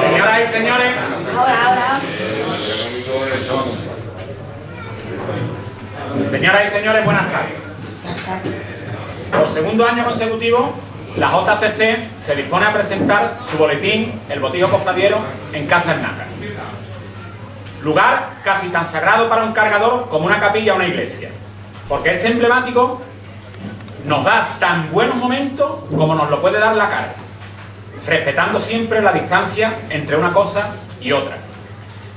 Señoras y señores, señoras y señores, buenas tardes. Por segundo año consecutivo, la JCC se dispone a presentar su boletín, el Botijo Cofradiero, en Casa Nácar. Lugar casi tan sagrado para un cargador como una capilla o una iglesia, porque este emblemático nos da tan buenos momentos como nos lo puede dar la cara, respetando siempre la distancia entre una cosa y otra.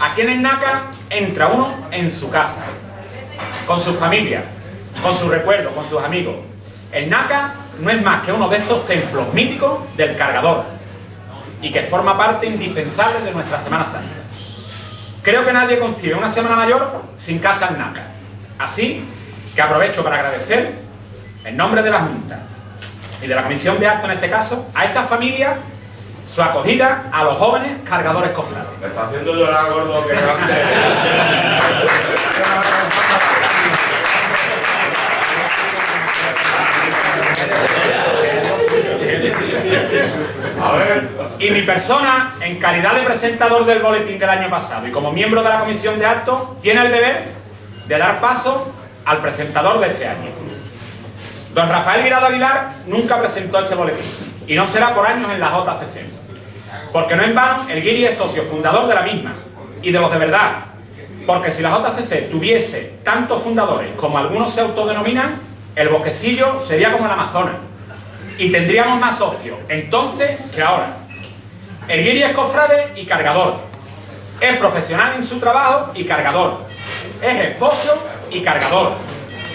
Aquí en Nácar entra uno en su casa, con su familia, con sus recuerdos, con sus amigos. El Nácar no es más que uno de esos templos míticos del cargador y que forma parte indispensable de nuestra Semana Santa. Creo que nadie concibe una Semana Mayor sin Casa Nácar. Así que aprovecho para agradecer, en nombre de la Junta y de la Comisión de Actos en este caso, a esta familia su acogida a los jóvenes cargadores cofrades. Me está haciendo llorar, gordo, que grande. A ver. Y mi persona, en calidad de presentador del boletín del año pasado y como miembro de la Comisión de Actos, tiene el deber de dar paso al presentador de este año. Don Rafael Guirado Aguilar nunca presentó este boletín y no será por años en la JCC, porque no en vano el Guiri es socio fundador de la misma y de los de verdad, porque si la JCC tuviese tantos fundadores como algunos se autodenominan, el bosquecillo sería como el Amazonas y tendríamos más socios entonces que ahora. El Guiri es cofrade y cargador, es profesional en su trabajo y cargador, es esposo y cargador,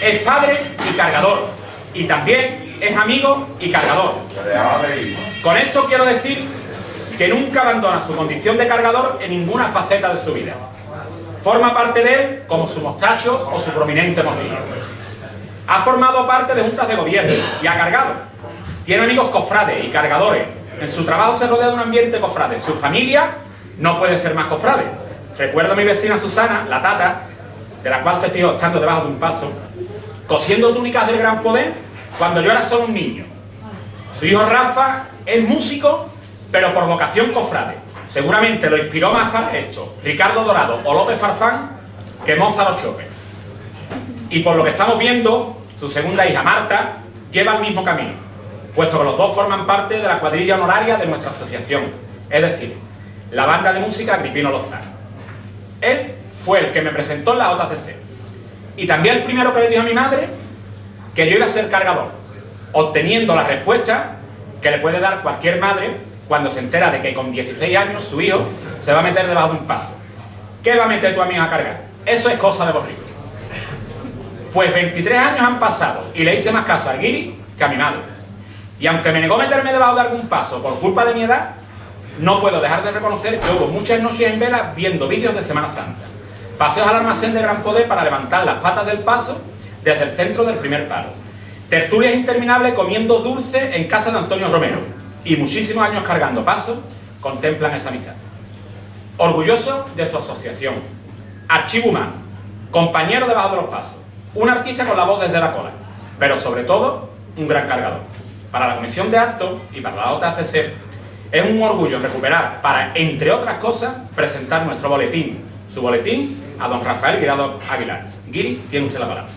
es padre y cargador, y también es amigo y cargador. Con esto quiero decir que nunca abandona su condición de cargador en ninguna faceta de su vida. Forma parte de él como su mostacho o su prominente motillo. Ha formado parte de juntas de gobierno y ha cargado. Tiene amigos cofrades y cargadores. En su trabajo se rodea de un ambiente cofrade. Su familia no puede ser más cofrade. Recuerdo a mi vecina Susana, la tata, de la cual se fijó estando debajo de un paso, cosiendo túnicas del gran poder cuando yo era solo un niño. Su hijo Rafa es músico, pero por vocación cofrade. Seguramente lo inspiró más para esto Ricardo Dorado o López Farfán que Mozart o Chopin. Y por lo que estamos viendo, su segunda hija Marta lleva el mismo camino, puesto que los dos forman parte de la cuadrilla honoraria de nuestra asociación, es decir, la banda de música Agripino Lozano. Él fue el que me presentó en la JCC y también el primero que le dijo a mi madre que yo iba a ser cargador, obteniendo la respuesta que le puede dar cualquier madre cuando se entera de que con 16 años su hijo se va a meter debajo de un paso. ¿Qué va a meter tu amiga a cargar? Eso es cosa de los ricos. Pues 23 años han pasado y le hice más caso al Guiri que a mi madre. Y aunque me negó meterme debajo de algún paso por culpa de mi edad, no puedo dejar de reconocer que hubo muchas noches en vela viendo vídeos de Semana Santa, paseos al almacén de Gran Poder para levantar las patas del paso desde el centro del primer palo, tertulias interminables comiendo dulce en casa de Antonio Romero y muchísimos años cargando pasos contemplan esa amistad. Orgulloso de su asociación, archivo humano, compañero debajo de los pasos, un artista con la voz desde la cola, pero sobre todo un gran cargador. Para la Comisión de Actos y para la JCC es un orgullo recuperar para, entre otras cosas, presentar nuestro boletín, su boletín, a don Rafael Guirado Aguilar. Guiri, tiene usted la palabra.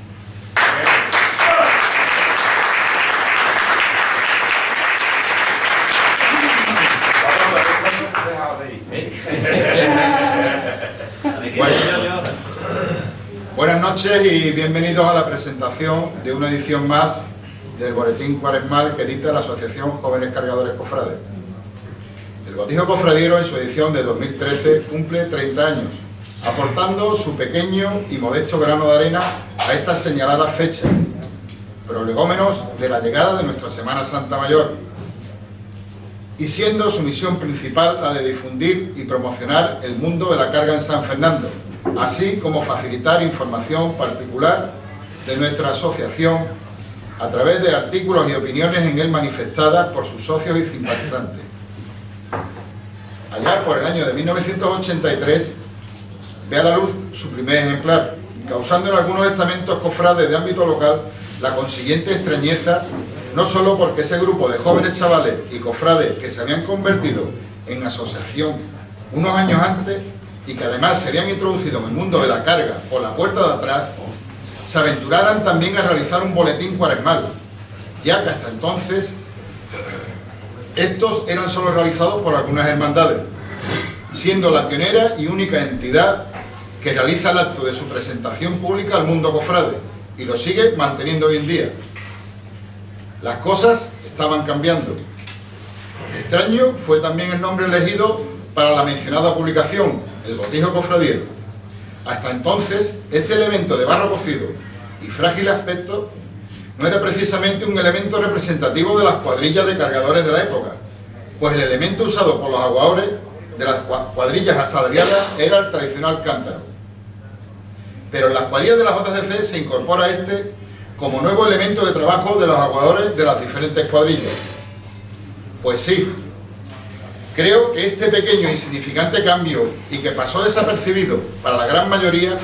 Buenas noches y bienvenidos a la presentación de una edición más del boletín cuaresmal que edita la Asociación Jóvenes Cargadores Cofrades. El Botijo Cofradiero, en su edición de 2013, cumple 30 años aportando su pequeño y modesto grano de arena a estas señaladas fechas, prolegómenos de la llegada de nuestra Semana Santa Mayor, y siendo su misión principal la de difundir y promocionar el mundo de la carga en San Fernando, así como facilitar información particular de nuestra asociación a través de artículos y opiniones en él manifestadas por sus socios y simpatizantes. Allá por el año de 1983 ve a la luz su primer ejemplar, causando en algunos estamentos cofrades de ámbito local la consiguiente extrañeza, no solo porque ese grupo de jóvenes chavales y cofrades que se habían convertido en asociación unos años antes y que además se habían introducido en el mundo de la carga por la puerta de atrás, se aventuraran también a realizar un boletín cuaresmal, ya que hasta entonces estos eran solo realizados por algunas hermandades, siendo la pionera y única entidad que realiza el acto de su presentación pública al mundo cofrade, y lo sigue manteniendo hoy en día. Las cosas estaban cambiando. Extraño fue también el nombre elegido para la mencionada publicación, el Botijo Cofradiero. Hasta entonces, este elemento de barro cocido y frágil aspecto no era precisamente un elemento representativo de las cuadrillas de cargadores de la época, pues el elemento usado por los aguadores de las cuadrillas asalariadas era el tradicional cántaro. Pero en las cuadrillas de la JCC se incorpora este como nuevo elemento de trabajo de los aguadores de las diferentes cuadrillas. Pues sí, creo que este pequeño e insignificante cambio, y que pasó desapercibido para la gran mayoría,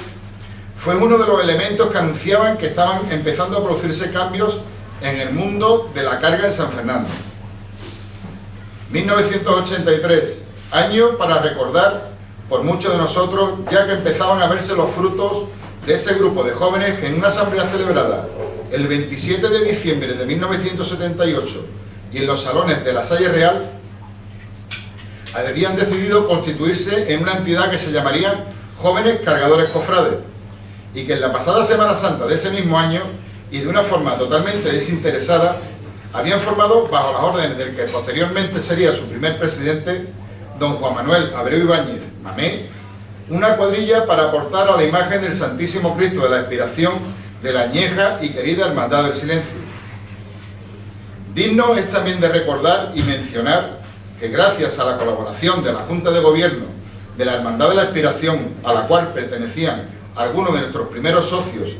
fue uno de los elementos que anunciaban que estaban empezando a producirse cambios en el mundo de la carga en San Fernando. 1983, año para recordar por muchos de nosotros, ya que empezaban a verse los frutos de ese grupo de jóvenes que en una asamblea celebrada el 27 de diciembre de 1978 y en los salones de la Salle Real habían decidido constituirse en una entidad que se llamaría Jóvenes Cargadores Cofrades, y que en la pasada Semana Santa de ese mismo año, y de una forma totalmente desinteresada, habían formado, bajo las órdenes del que posteriormente sería su primer presidente, don Juan Manuel Abreu Ibáñez Mamé, una cuadrilla para aportar a la imagen del Santísimo Cristo de la Expiración de la añeja y querida Hermandad del Silencio. Digno es también de recordar y mencionar que gracias a la colaboración de la Junta de Gobierno de la Hermandad de la Expiración, a la cual pertenecían algunos de nuestros primeros socios,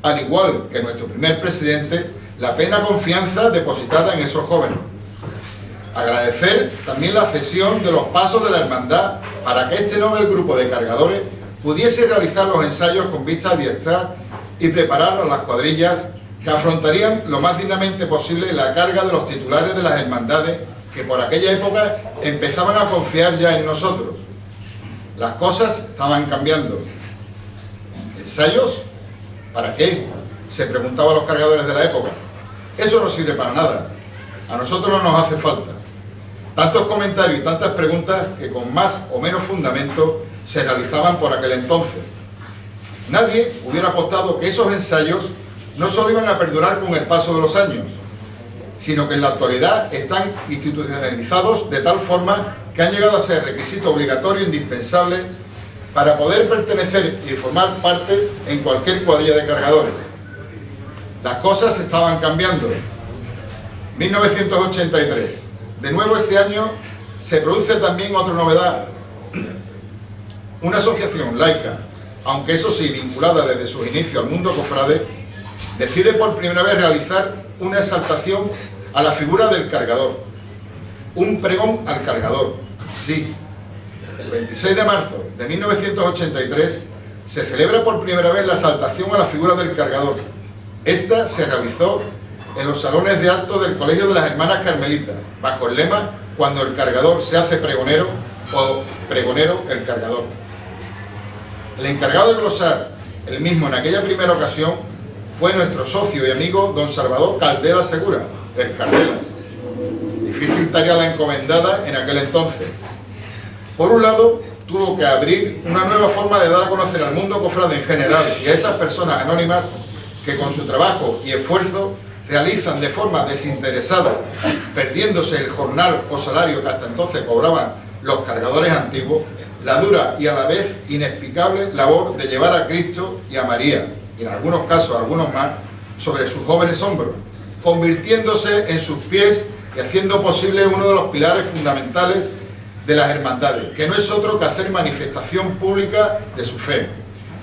al igual que nuestro primer presidente, la plena confianza depositada en esos jóvenes. Agradecer también la cesión de los pasos de la hermandad para que este noble grupo de cargadores pudiese realizar los ensayos con vista a adiestrar y preparar a las cuadrillas que afrontarían lo más dignamente posible la carga de los titulares de las hermandades que por aquella época empezaban a confiar ya en nosotros. Las cosas estaban cambiando. ¿Ensayos? ¿Para qué?, se preguntaban los cargadores de la época. Eso no sirve para nada. A nosotros no nos hace falta. Tantos comentarios y tantas preguntas que con más o menos fundamento se realizaban por aquel entonces. Nadie hubiera apostado que esos ensayos no solo iban a perdurar con el paso de los años, sino que en la actualidad están institucionalizados de tal forma que han llegado a ser requisito obligatorio e indispensable para poder pertenecer y formar parte en cualquier cuadrilla de cargadores. Las cosas estaban cambiando. 1983. De nuevo este año se produce también otra novedad. Una asociación laica, aunque eso sí vinculada desde sus inicios al mundo cofrade, decide por primera vez realizar una exaltación a la figura del cargador. Un pregón al cargador, sí. El 26 de marzo de 1983 se celebra por primera vez la exaltación a la figura del cargador. Esta se realizó en los salones de actos del Colegio de las Hermanas Carmelitas, bajo el lema "Cuando el cargador se hace pregonero" o "Pregonero el cargador". El encargado de glosar el mismo en aquella primera ocasión fue nuestro socio y amigo don Salvador Caldela Segura, el Cardelas. Difícil tarea la encomendada en aquel entonces. Por un lado, tuvo que abrir una nueva forma de dar a conocer al mundo cofrade en general y a esas personas anónimas que con su trabajo y esfuerzo realizan de forma desinteresada, perdiéndose el jornal o salario que hasta entonces cobraban los cargadores antiguos, la dura y a la vez inexplicable labor de llevar a Cristo y a María, y en algunos casos algunos más, sobre sus jóvenes hombros, convirtiéndose en sus pies y haciendo posible uno de los pilares fundamentales de las hermandades, que no es otro que hacer manifestación pública de su fe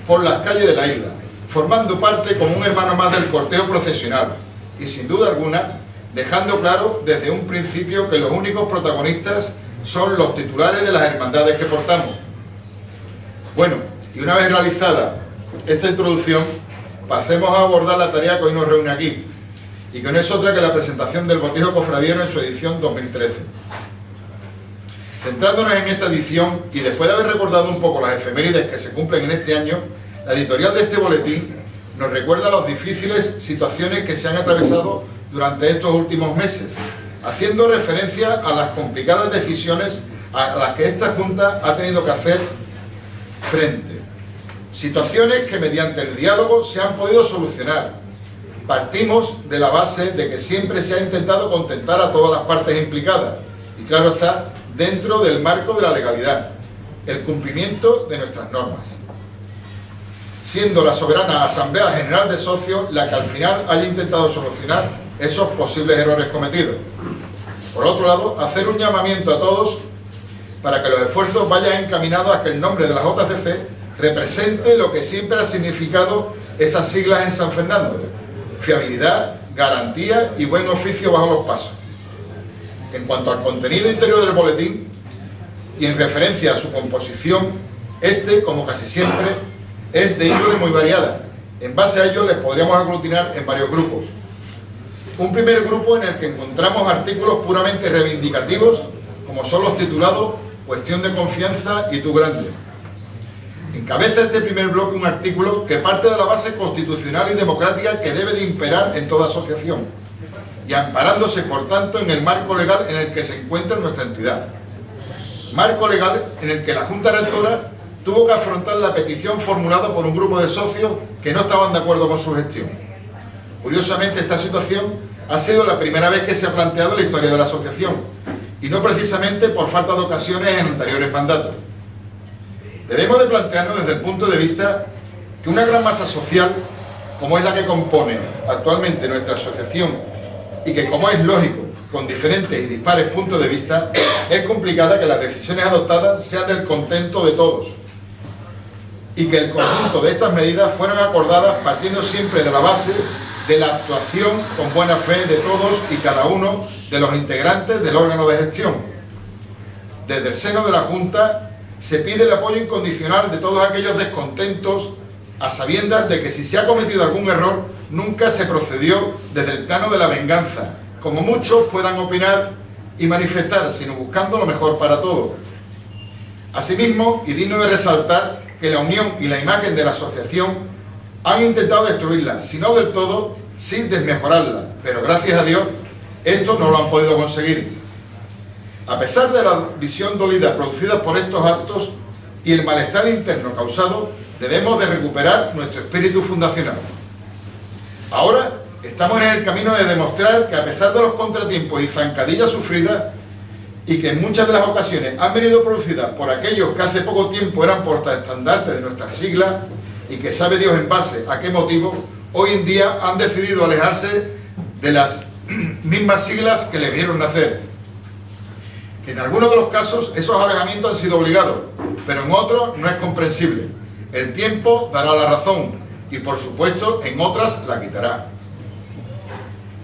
por las calles de la isla, formando parte como un hermano más del cortejo procesional y sin duda alguna dejando claro desde un principio que los únicos protagonistas son los titulares de las hermandades que portamos. Bueno, y una vez realizada esta introducción, pasemos a abordar la tarea que hoy nos reúne aquí, y que no es otra que la presentación del Botijo Cofradiero en su edición 2013. Centrándonos en esta edición, y después de haber recordado un poco las efemérides que se cumplen en este año, la editorial de este boletín nos recuerda las difíciles situaciones que se han atravesado durante estos últimos meses, haciendo referencia a las complicadas decisiones a las que esta Junta ha tenido que hacer frente. Situaciones que mediante el diálogo se han podido solucionar. Partimos de la base de que siempre se ha intentado contentar a todas las partes implicadas, y claro está, dentro del marco de la legalidad, el cumplimiento de nuestras normas, siendo la soberana Asamblea General de Socios la que al final haya intentado solucionar esos posibles errores cometidos. Por otro lado, hacer un llamamiento a todos para que los esfuerzos vayan encaminados a que el nombre de la JCC represente lo que siempre ha significado esas siglas en San Fernando: fiabilidad, garantía y buen oficio bajo los pasos. En cuanto al contenido interior del boletín y en referencia a su composición, este, como casi siempre, es de índole muy variada. En base a ello les podríamos aglutinar en varios grupos. Un primer grupo en el que encontramos artículos puramente reivindicativos, como son los titulados Cuestión de confianza y Tú grande. Encabeza este primer bloque un artículo que parte de la base constitucional y democrática que debe de imperar en toda asociación, y amparándose por tanto en el marco legal en el que se encuentra nuestra entidad. Marco legal en el que la Junta Rectora tuvo que afrontar la petición formulada por un grupo de socios que no estaban de acuerdo con su gestión. Curiosamente, esta situación ha sido la primera vez que se ha planteado en la historia de la asociación, y no precisamente por falta de ocasiones en anteriores mandatos. Debemos de plantearnos desde el punto de vista que una gran masa social, como es la que compone actualmente nuestra asociación, y que, como es lógico, con diferentes y dispares puntos de vista, es complicada que las decisiones adoptadas sean del contento de todos, y que el conjunto de estas medidas fueran acordadas partiendo siempre de la base de la actuación con buena fe de todos y cada uno de los integrantes del órgano de gestión. Desde el seno de la Junta se pide el apoyo incondicional de todos aquellos descontentos, a sabiendas de que si se ha cometido algún error, nunca se procedió desde el plano de la venganza, como muchos puedan opinar y manifestar, sino buscando lo mejor para todos. Asimismo, y digno de resaltar, que la unión y la imagen de la asociación han intentado destruirla, si no del todo, sí desmejorarla, pero gracias a Dios, esto no lo han podido conseguir. A pesar de la visión dolida producida por estos actos y el malestar interno causado, debemos de recuperar nuestro espíritu fundacional. Ahora estamos en el camino de demostrar que a pesar de los contratiempos y zancadillas sufridas, y que en muchas de las ocasiones han venido producidas por aquellos que hace poco tiempo eran portaestandartes de nuestras siglas, y que sabe Dios en base a qué motivo, hoy en día han decidido alejarse de las mismas siglas que les vieron nacer. Que en algunos de los casos esos alejamientos han sido obligados, pero en otros no es comprensible. El tiempo dará la razón y, por supuesto, en otras la quitará.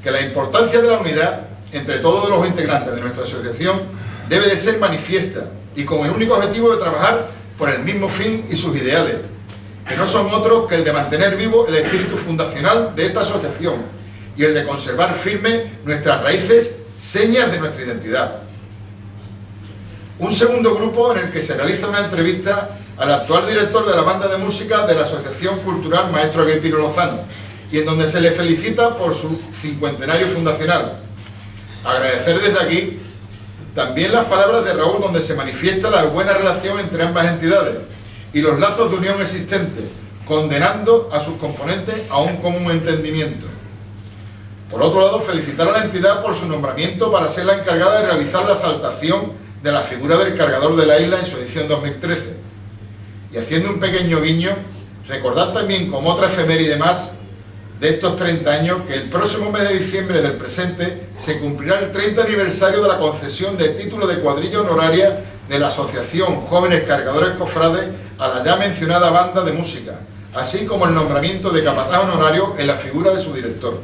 Que la importancia de la unidad entre todos los integrantes de nuestra asociación debe de ser manifiesta y con el único objetivo de trabajar por el mismo fin y sus ideales, que no son otros que el de mantener vivo el espíritu fundacional de esta asociación y el de conservar firme nuestras raíces, señas de nuestra identidad. Un segundo grupo en el que se realiza una entrevista al actual director de la banda de música de la Asociación Cultural Maestro Agripino Lozano, y en donde se le felicita por su 50enario fundacional. Agradecer desde aquí también las palabras de Raúl, donde se manifiesta la buena relación entre ambas entidades y los lazos de unión existentes, condenando a sus componentes a un común entendimiento. Por otro lado, felicitar a la entidad por su nombramiento para ser la encargada de realizar la exaltación de la figura del cargador de la isla en su edición 2013. Y haciendo un pequeño guiño, recordad también como otra efeméride más de estos 30 años que el próximo mes de diciembre del presente se cumplirá el 30 aniversario de la concesión de título de cuadrilla honoraria de la Asociación Jóvenes Cargadores Cofrades a la ya mencionada banda de música, así como el nombramiento de capataz honorario en la figura de su director.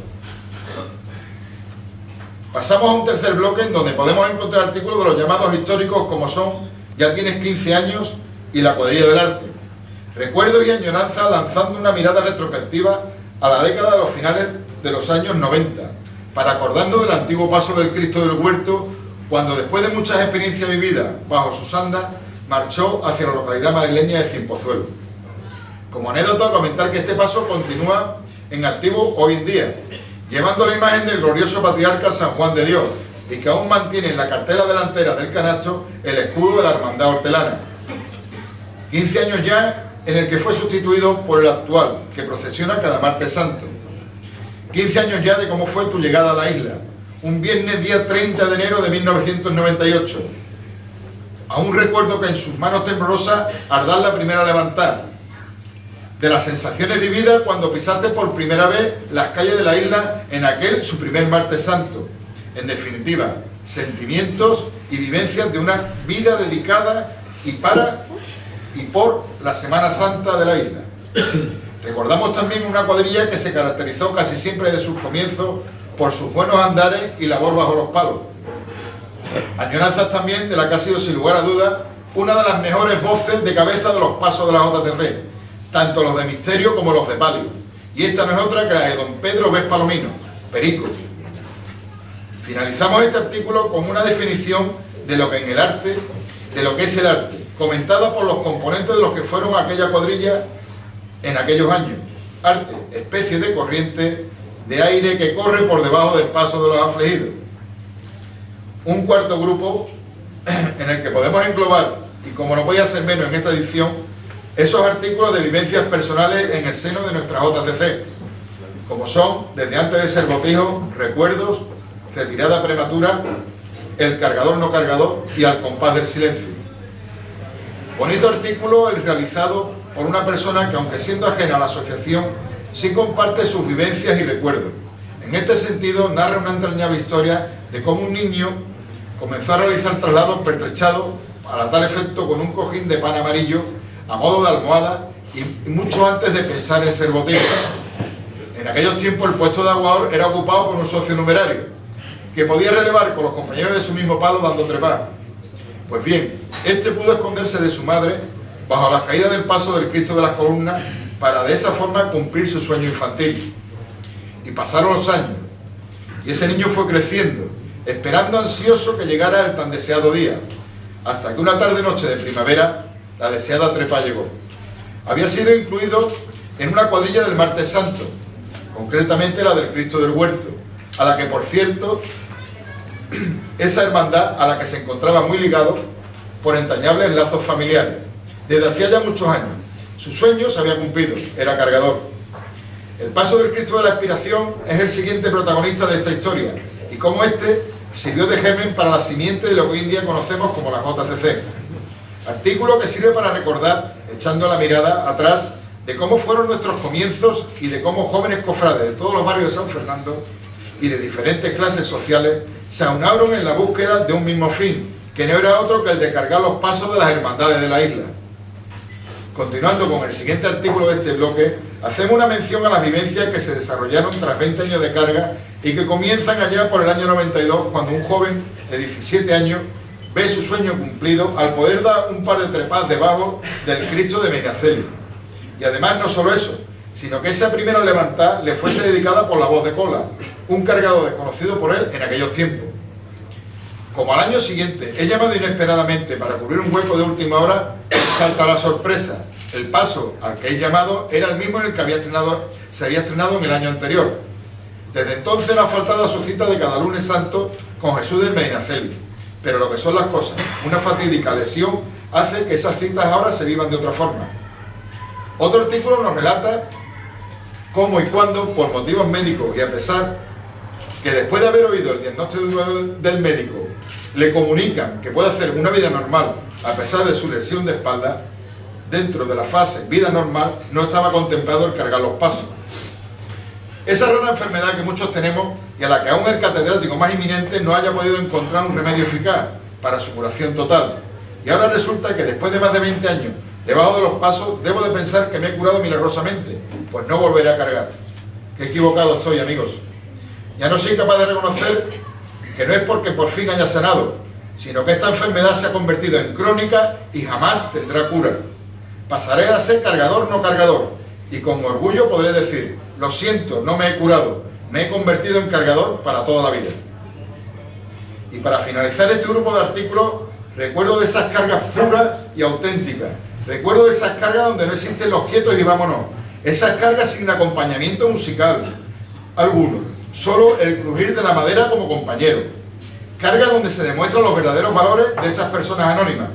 Pasamos a un tercer bloque en donde podemos encontrar artículos de los llamados históricos como son Ya tienes 15 años y La cuadrilla del arte. Recuerdo y añoranza lanzando una mirada retrospectiva a la década de los finales de los años 90, para acordarnos del antiguo paso del Cristo del Huerto, cuando después de muchas experiencias vividas bajo sus andas, marchó hacia la localidad madrileña de Cienpozuelo. Como anécdota, comentar que este paso continúa en activo hoy en día, llevando la imagen del glorioso patriarca San Juan de Dios, y que aún mantiene en la cartela delantera del canasto el escudo de la Hermandad Hortelana. 15 años ya en el que fue sustituido por el actual, que procesiona cada martes santo. 15 años ya de cómo fue tu llegada a la isla, un viernes día 30 de enero de 1998. Aún recuerdo que en sus manos temblorosas ardar la primera a levantar, de las sensaciones vividas cuando pisaste por primera vez las calles de la isla en aquel su primer martes santo. En definitiva, sentimientos y vivencias de una vida dedicada y para y por la Semana Santa de la isla. Recordamos también una cuadrilla que se caracterizó casi siempre desde sus comienzos por sus buenos andares y labor bajo los palos. Añoranzas también de la que ha sido, sin lugar a dudas, una de las mejores voces de cabeza de los pasos de la JTC, tanto los de misterio como los de palio. Y esta no es otra que la de don Pedro Vez Palomino, Perico. Finalizamos este artículo con una definición de lo que en el arte, de lo que es el arte, comentada por los componentes de los que fueron aquella cuadrilla en aquellos años. Arte, especie de corriente de aire que corre por debajo del paso de los afligidos. Un cuarto grupo en el que podemos englobar, y como no podía ser menos en esta edición, esos artículos de vivencias personales en el seno de nuestra JCC, como son, desde antes de ser botijo, recuerdos, retirada prematura, el cargador no cargador y al compás del silencio. Bonito artículo el realizado por una persona que, aunque siendo ajena a la asociación, sí comparte sus vivencias y recuerdos. En este sentido, narra una entrañable historia de cómo un niño comenzó a realizar traslados pertrechados para tal efecto con un cojín de pan amarillo a modo de almohada y mucho antes de pensar en ser botijo. En aquellos tiempos el puesto de aguador era ocupado por un socio numerario, que podía relevar con los compañeros de su mismo palo dando trepar. Pues bien, este pudo esconderse de su madre bajo las caídas del paso del Cristo de las Columnas para de esa forma cumplir su sueño infantil. Y pasaron los años, y ese niño fue creciendo, esperando ansioso que llegara el tan deseado día, hasta que una tarde-noche de primavera la deseada trepa llegó. Había sido incluido en una cuadrilla del Martes Santo, concretamente la del Cristo del Huerto, a la que, por cierto, esa hermandad a la que se encontraba muy ligado por entrañables lazos familiares. Desde hacía ya muchos años, su sueño se había cumplido, era cargador. El paso del Cristo de la Expiración es el siguiente protagonista de esta historia, y como este, sirvió de germen para la simiente de lo que hoy en día conocemos como la JCC. Artículo que sirve para recordar, echando la mirada atrás, de cómo fueron nuestros comienzos y de cómo jóvenes cofrades de todos los barrios de San Fernando y de diferentes clases sociales se aunaron en la búsqueda de un mismo fin, que no era otro que el de cargar los pasos de las hermandades de la isla. Continuando con el siguiente artículo de este bloque, hacemos una mención a las vivencias que se desarrollaron tras 20 años de carga y que comienzan allá por el año 92, cuando un joven de 17 años ve su sueño cumplido al poder dar un par de trepadas debajo del Cristo de Medinaceli. Y además no solo eso, sino que esa primera levantada le fuese dedicada por la voz de cola, un cargador desconocido por él en aquellos tiempos. Como al año siguiente es llamado inesperadamente para cubrir un hueco de última hora, salta la sorpresa. El paso al que es llamado era el mismo en el que se había estrenado en el año anterior. Desde entonces no ha faltado a su cita de cada lunes santo con Jesús del Medinaceli. Pero lo que son las cosas, una fatídica lesión hace que esas citas ahora se vivan de otra forma. Otro artículo nos relata cómo y cuándo, por motivos médicos y a pesar que después de haber oído el diagnóstico del médico le comunican que puede hacer una vida normal a pesar de su lesión de espalda, dentro de la fase vida normal no estaba contemplado el cargar los pasos. Esa rara enfermedad que muchos tenemos y a la que aún el catedrático más inminente no haya podido encontrar un remedio eficaz para su curación total. Y ahora resulta que después de más de 20 años debajo de los pasos, debo de pensar que me he curado milagrosamente, pues no volveré a cargar. Qué equivocado estoy, amigos. Ya no soy capaz de reconocer que no es porque por fin haya sanado, sino que esta enfermedad se ha convertido en crónica y jamás tendrá cura. Pasaré a ser cargador, no cargador, y con orgullo podré decir: lo siento, no me he curado, me he convertido en cargador para toda la vida. Y para finalizar este grupo de artículos, recuerdo de esas cargas puras y auténticas. Recuerdo de esas cargas donde no existen los quietos y vámonos. Esas cargas sin acompañamiento musical alguno, solo el crujir de la madera como compañero. Cargas donde se demuestran los verdaderos valores de esas personas anónimas.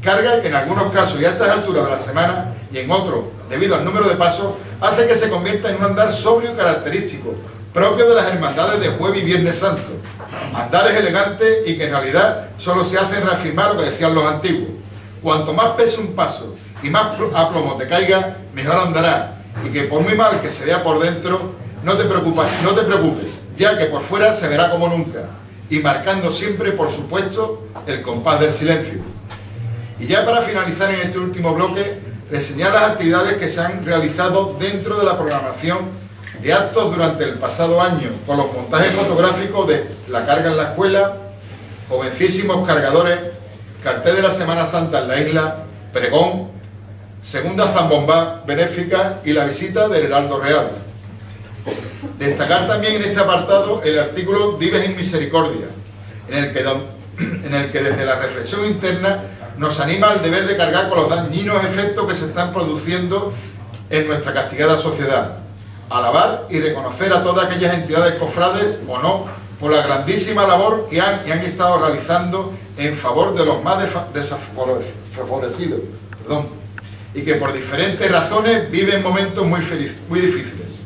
Carga que en algunos casos y a estas alturas de la semana y en otros, debido al número de pasos, hace que se convierta en un andar sobrio y característico, propio de las hermandades de Jueves y Viernes Santo. Andares elegantes y que en realidad solo se hacen reafirmar lo que decían los antiguos: cuanto más pese un paso y más a plomo te caiga, mejor andará, y que por muy mal que se vea por dentro, no te preocupes, ya que por fuera se verá como nunca, y marcando siempre, por supuesto, el compás del silencio. Y ya para finalizar en este último bloque, reseñar las actividades que se han realizado dentro de la programación de actos durante el pasado año, con los montajes fotográficos de la carga en la escuela, jovencísimos cargadores, cartel de la Semana Santa en la isla, pregón, segunda zambomba benéfica y la visita del Heraldo Real. Destacar también en este apartado el artículo Vives en Misericordia, en el que desde la reflexión interna nos anima al deber de cargar con los dañinos efectos que se están produciendo en nuestra castigada sociedad. Alabar y reconocer a todas aquellas entidades cofrades o no por la grandísima labor que han estado realizando en favor de los más desfavorecidos, y que por diferentes razones viven momentos muy difíciles.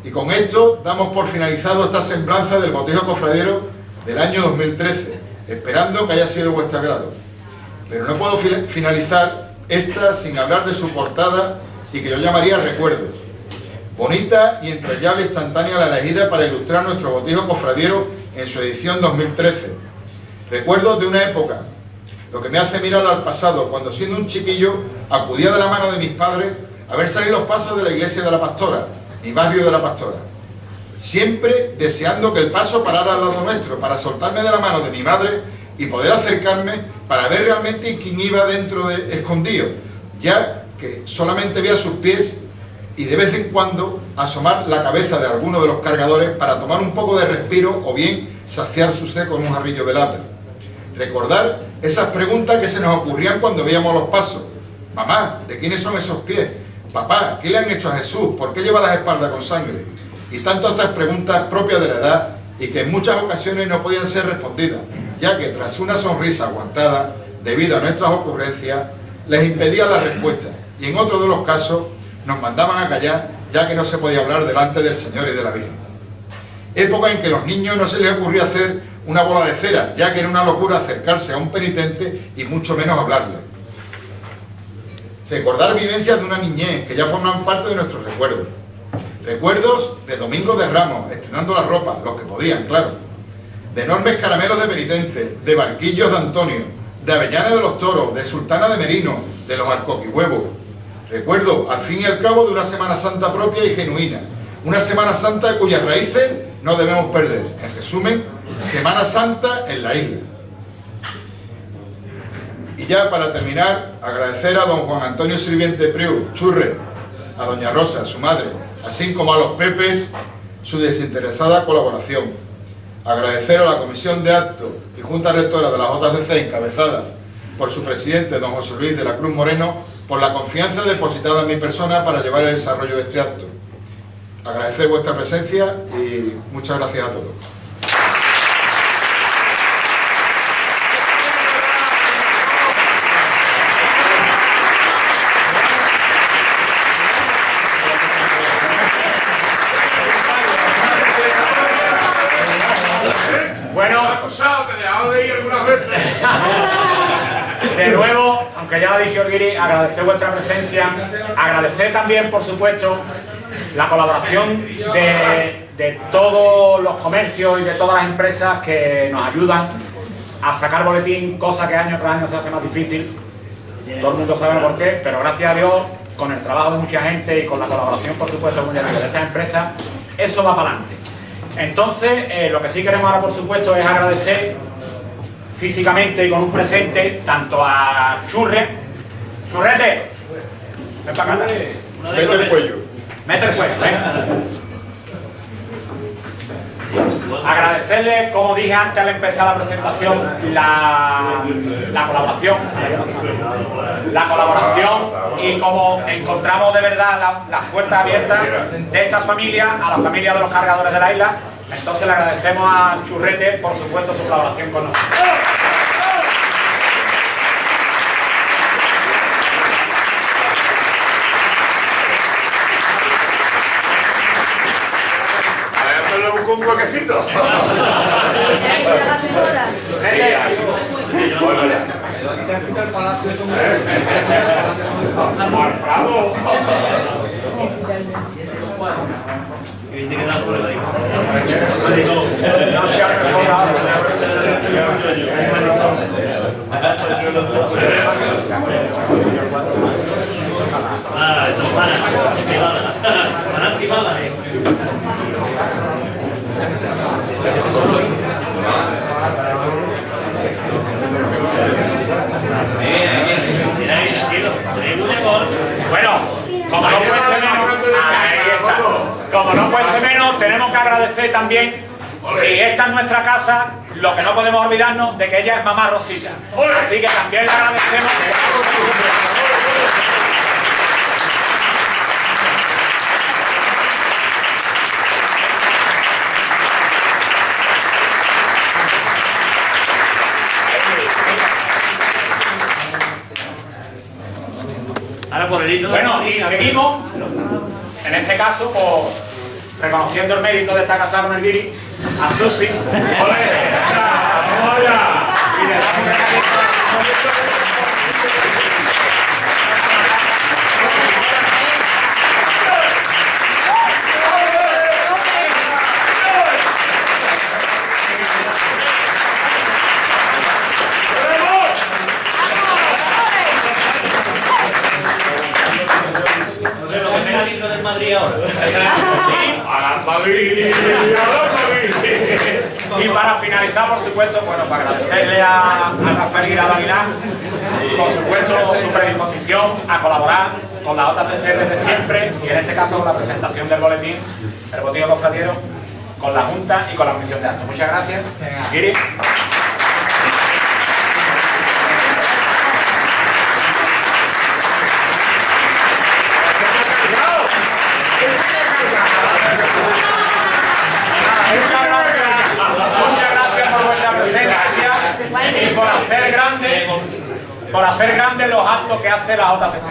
Y con esto damos por finalizado esta semblanza del botejo cofradero del año 2013, esperando que haya sido de vuestro agrado. Pero no puedo finalizar esta sin hablar de su portada, y que yo llamaría Recuerdos. Bonita y entrañable instantánea la elegida para ilustrar nuestro botejo cofradiero en su edición 2013. Recuerdos de una época, lo que me hace mirar al pasado, cuando siendo un chiquillo acudía de la mano de mis padres a ver salir los pasos de la iglesia de la Pastora, mi barrio de la Pastora, siempre deseando que el paso parara al lado nuestro para soltarme de la mano de mi madre y poder acercarme para ver realmente quién iba dentro de escondido, ya que solamente veía sus pies y de vez en cuando asomar la cabeza de alguno de los cargadores para tomar un poco de respiro o bien saciar su sed con un jarrillo de lata. Recordar esas preguntas que se nos ocurrían cuando veíamos los pasos. Mamá, ¿de quiénes son esos pies? Papá, ¿qué le han hecho a Jesús? ¿Por qué lleva las espaldas con sangre? Y tantas otras preguntas propias de la edad y que en muchas ocasiones no podían ser respondidas, ya que tras una sonrisa aguantada, debido a nuestras ocurrencias, les impedía la respuesta, y en otro de los casos nos mandaban a callar, ya que no se podía hablar delante del Señor y de la Virgen. Época en que a los niños no se les ocurría hacer una bola de cera, ya que era una locura acercarse a un penitente y mucho menos hablarle. Recordar vivencias de una niñez que ya forman parte de nuestros recuerdos. Recuerdos de Domingo de Ramos, estrenando la ropa, los que podían, claro. De enormes caramelos de penitentes, de barquillos de Antonio, de Avellana de los Toros, de Sultana de Merino, de los alcoquihuevos. Recuerdo, al fin y al cabo, de una Semana Santa propia y genuina. Una Semana Santa cuyas raíces no debemos perder. En resumen, Semana Santa en la isla. Y ya para terminar, agradecer a don Juan Antonio Sirviente Priu, Churre, a doña Rosa, su madre, así como a los Pepes, su desinteresada colaboración. Agradecer a la Comisión de Actos y Junta Rectora de la JCC, encabezada por su presidente, don José Luis de la Cruz Moreno, por la confianza depositada en mi persona para llevar el desarrollo de este acto. Agradecer vuestra presencia y muchas gracias a todos. Bueno, acusado que dejaba de ir aunque ya lo ha dicho Guiri, agradecer vuestra presencia, agradecer también, por supuesto, la colaboración de todos los comercios y de todas las empresas que nos ayudan a sacar boletín, cosa que año tras año se hace más difícil. Todo el mundo sabe por qué, pero gracias a Dios, con el trabajo de mucha gente y con la colaboración, por supuesto, de estas empresas, eso va para adelante. Entonces, lo que sí queremos ahora, por supuesto, es agradecer físicamente y con un presente tanto a Churrete, ven para acá, Mete el cuello. mete el cuello, ven. Agradecerle, como dije antes al empezar la presentación, la colaboración y como encontramos de verdad las puertas abiertas de esta familia a la familia de los cargadores de la isla. Entonces le agradecemos a Churrete, por supuesto, su colaboración con nosotros. Le busco un huequecito. No se ha mejorado. Bueno, como no puede ser menos, como no puede ser menos, tenemos que agradecer también, si esta es nuestra casa, lo que no podemos olvidarnos de que ella es mamá Rosita. Así que también le agradecemos. Ahora por el himno. Bueno, y seguimos, en este caso, reconociendo el mérito de esta casa con el Guiri, a Susi. Y para finalizar, por supuesto, bueno, para agradecerle a Rafael Guirado Aguilar, por supuesto, su predisposición a colaborar con la JCC desde siempre y en este caso con la presentación del boletín, el botillo cofradiero, con la Junta y con la Comisión de Actos. Muchas gracias. Guiri. Muchas gracias por vuestra presencia y por hacer grandes los actos que hace la JCC.